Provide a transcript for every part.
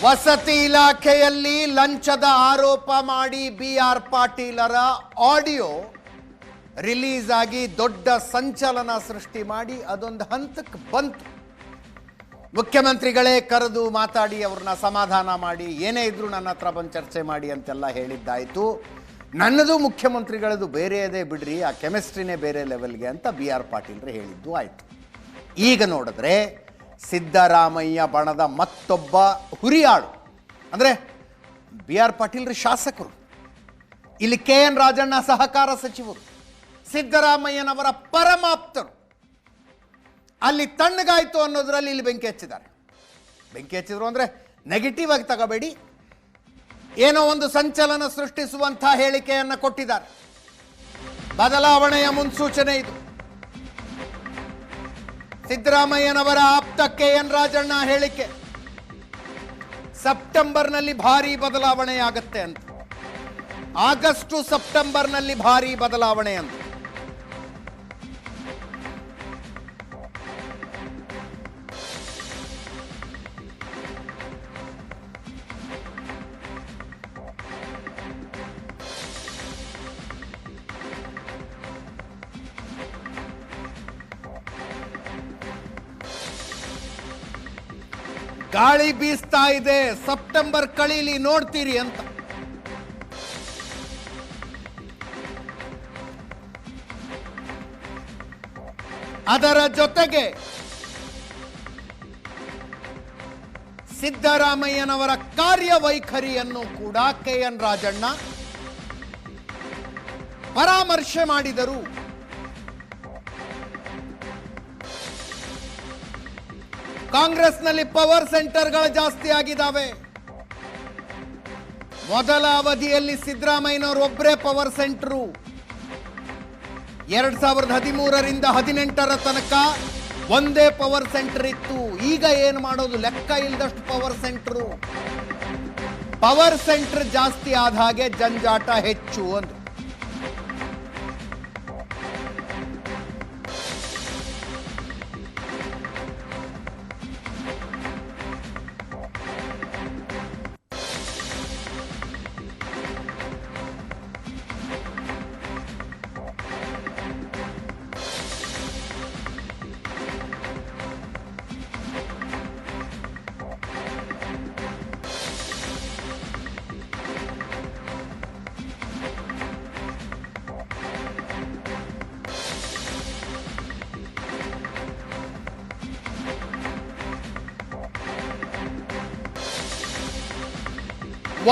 ವಸತಿ ಇಲಾಖೆಯಲ್ಲಿ ಲಂಚದ ಆರೋಪ ಮಾಡಿ BR ಪಾಟೀಲರ ಆಡಿಯೋ ರಿಲೀಸ್ ಆಗಿ ದೊಡ್ಡ ಸಂಚಲನ ಸೃಷ್ಟಿ ಮಾಡಿ ಅದೊಂದು ಹಂತಕ್ಕೆ ಬಂತು. ಮುಖ್ಯಮಂತ್ರಿಗಳೇ ಕರೆದು ಮಾತಾಡಿ ಅವ್ರನ್ನ ಸಮಾಧಾನ ಮಾಡಿ, ಏನೇ ಇದ್ರೂ ನನ್ನ ಹತ್ರ ಬಂದು ಚರ್ಚೆ ಮಾಡಿ ಅಂತೆಲ್ಲ ಹೇಳಿದ್ದಾಯಿತು. ನನ್ನದು ಮುಖ್ಯಮಂತ್ರಿಗಳದು ಬೇರೆಯದೇ ಬಿಡ್ರಿ, ಆ ಕೆಮಿಸ್ಟ್ರಿನೇ ಬೇರೆ ಲೆವೆಲ್ಗೆ ಅಂತ BR ಪಾಟೀಲ್ರು ಹೇಳಿದ್ದು ಆಯಿತು. ಈಗ ನೋಡಿದ್ರೆ ಸಿದ್ದರಾಮಯ್ಯ ಬಣದ ಮತ್ತೊಬ್ಬ ಹುರಿಯಾಳು ಅಂದರೆ BR ಪಾಟೀಲ್ರು ಶಾಸಕರು, ಇಲ್ಲಿ KN ರಾಜಣ್ಣ ಸಹಕಾರ ಸಚಿವರು, ಸಿದ್ದರಾಮಯ್ಯನವರ ಪರಮಾಪ್ತರು. ಅಲ್ಲಿ ತಣ್ಣಗಾಯ್ತು ಅನ್ನೋದ್ರಲ್ಲಿ ಇಲ್ಲಿ ಬೆಂಕಿ ಹಚ್ಚಿದ್ದಾರೆ. ಬೆಂಕಿ ಹಚ್ಚಿದ್ರು ಅಂದರೆ ನೆಗೆಟಿವ್ ಆಗಿ ತಗೋಬೇಡಿ, ಏನೋ ಒಂದು ಸಂಚಲನ ಸೃಷ್ಟಿಸುವಂಥ ಹೇಳಿಕೆಯನ್ನು ಕೊಟ್ಟಿದ್ದಾರೆ. ಬದಲಾವಣೆಯ ಮುನ್ಸೂಚನೆ ಇದು. ಸಿದ್ದರಾಮಯ್ಯನವರ ಆಪ್ತ KN ರಾಜಣ್ಣ ಹೇಳಿಕೆ, ಸೆಪ್ಟೆಂಬರ್ನಲ್ಲಿ ಭಾರಿ ಬದಲಾವಣೆಯಾಗತ್ತೆ ಅಂತ. ಆಗಸ್ಟ್ ಸೆಪ್ಟೆಂಬರ್ನಲ್ಲಿ ಭಾರಿ ಬದಲಾವಣೆ ಅಂತ. ಗಾಳಿ ಬೀಸ್ತಾ ಇದೆ, ಸೆಪ್ಟೆಂಬರ್ ಕಳೀಲಿ ನೋಡ್ತೀರಿ ಅಂತ. ಅದರ ಜೊತೆಗೆ ಸಿದ್ದರಾಮಯ್ಯನವರ ಕಾರ್ಯವೈಖರಿಯನ್ನು ಕೂಡ KN ರಾಜಣ್ಣ ಪರಾಮರ್ಶೆ ಮಾಡಿದರು. ಕಾಂಗ್ರೆಸ್ನಲ್ಲಿ ಪವರ್ ಸೆಂಟರ್ಗಳು ಜಾಸ್ತಿ ಆಗಿದ್ದಾವೆ. ಮೊದಲ ಅವಧಿಯಲ್ಲಿ ಸಿದ್ದರಾಮಯ್ಯನವರು ಒಬ್ಬರೇ ಪವರ್ ಸೆಂಟರು. 2013ರಿಂದ 2018 ತನಕ ಒಂದೇ ಪವರ್ ಸೆಂಟರ್ ಇತ್ತು. ಈಗ ಏನು ಮಾಡೋದು, ಲೆಕ್ಕ ಇಲ್ಲದಷ್ಟು ಪವರ್ ಸೆಂಟರು. ಪವರ್ ಸೆಂಟರ್ ಜಾಸ್ತಿ ಆದ ಹಾಗೆ ಜಂಜಾಟ ಹೆಚ್ಚು ಅಂತ.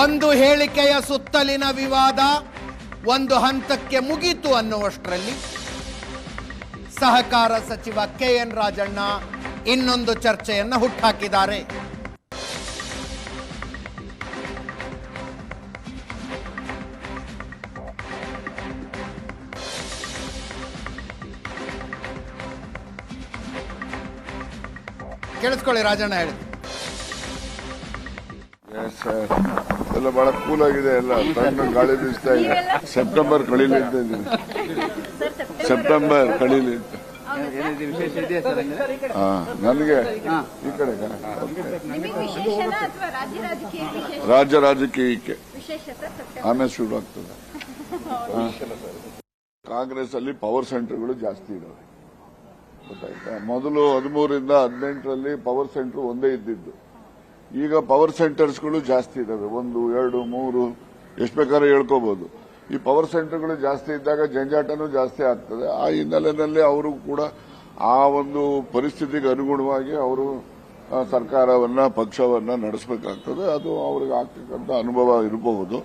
ಒಂದು ಹೇಳಿಕೆಯ ಸುತ್ತಲಿನ ವಿವಾದ ಒಂದು ಹಂತಕ್ಕೆ ಮುಗೀತು ಅನ್ನುವಷ್ಟರಲ್ಲಿ ಸಹಕಾರ ಸಚಿವ KN ರಾಜಣ್ಣ ಇನ್ನೊಂದು ಚರ್ಚೆಯನ್ನು ಹುಟ್ಟುಹಾಕಿದ್ದಾರೆ. ಕೇಳಿಸ್ಕೊಳ್ಳಿ ರಾಜಣ್ಣ ಹೇಳಿ. ಎಲ್ಲ ಬಹಳ ಕೂಲ್ ಆಗಿದೆ, ಎಲ್ಲ ತಣ್ಣ ಗಾಳಿ ಬೀಸ್ತಾ ಇದೆ. ಸೆಪ್ಟೆಂಬರ್ ಕಳೀಲಿ ಅಂತ ಇದ್ದೀನಿ, ಸೆಪ್ಟೆಂಬರ್ ಕಳೀಲಿ ಅಂತ. ನನಗೆ ಈ ಕಡೆ ರಾಜ್ಯ ರಾಜಕೀಯಕ್ಕೆ ಆಮೇಲೆ ಶುರು ಆಗ್ತದೆ. ಕಾಂಗ್ರೆಸ್ ಅಲ್ಲಿ ಪವರ್ ಸೆಂಟರ್ಗಳು ಜಾಸ್ತಿ ಇದಾವೆ, ಗೊತ್ತಾಯ್ತಾ. ಮೊದಲು 13ರಿಂದ 18ರಲ್ಲಿ ಪವರ್ ಸೆಂಟರ್ ಒಂದೇ ಇದ್ದಿದ್ದು. ಈಗ ಪವರ್ ಸೆಂಟರ್ಸ್ಗಳು ಜಾಸ್ತಿ ಇದಾವೆ, 1, 2, 3 ಎಷ್ಟು ಬೇಕಾದ್ರೆ ಹೇಳ್ಕೋಬಹುದು. ಈ ಪವರ್ ಸೆಂಟರ್ಗಳು ಜಾಸ್ತಿ ಇದ್ದಾಗ ಜಂಜಾಟನೂ ಜಾಸ್ತಿ ಆಗ್ತದೆ. ಆ ಹಿನ್ನೆಲೆಯಲ್ಲಿ ಅವರು ಕೂಡ ಆ ಒಂದು ಪರಿಸ್ಥಿತಿಗೆ ಅನುಗುಣವಾಗಿ ಅವರು ಸರ್ಕಾರವನ್ನ ಪಕ್ಷವನ್ನ ನಡೆಸಬೇಕಾಗ್ತದೆ. ಅದು ಅವ್ರಿಗೆ ಆಗ್ತಕ್ಕಂಥ ಅನುಭವ ಇರಬಹುದು.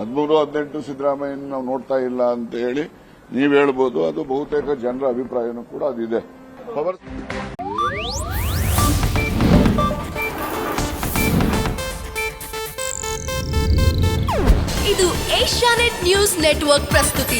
13-18 ಸಿದ್ದರಾಮಯ್ಯನ ನಾವು ನೋಡ್ತಾ ಇಲ್ಲ ಅಂತ ಹೇಳಿ ನೀವು ಹೇಳ್ಬೋದು. ಅದು ಬಹುತೇಕ ಜನರ ಅಭಿಪ್ರಾಯನೂ ಕೂಡ ಅದಿದೆ. ಪವರ್ ಇದು ಏಷ್ಯಾನೆಟ್ ನ್ಯೂಸ್ ನೆಟ್ವರ್ಕ್ ಪ್ರಸ್ತುತಿ.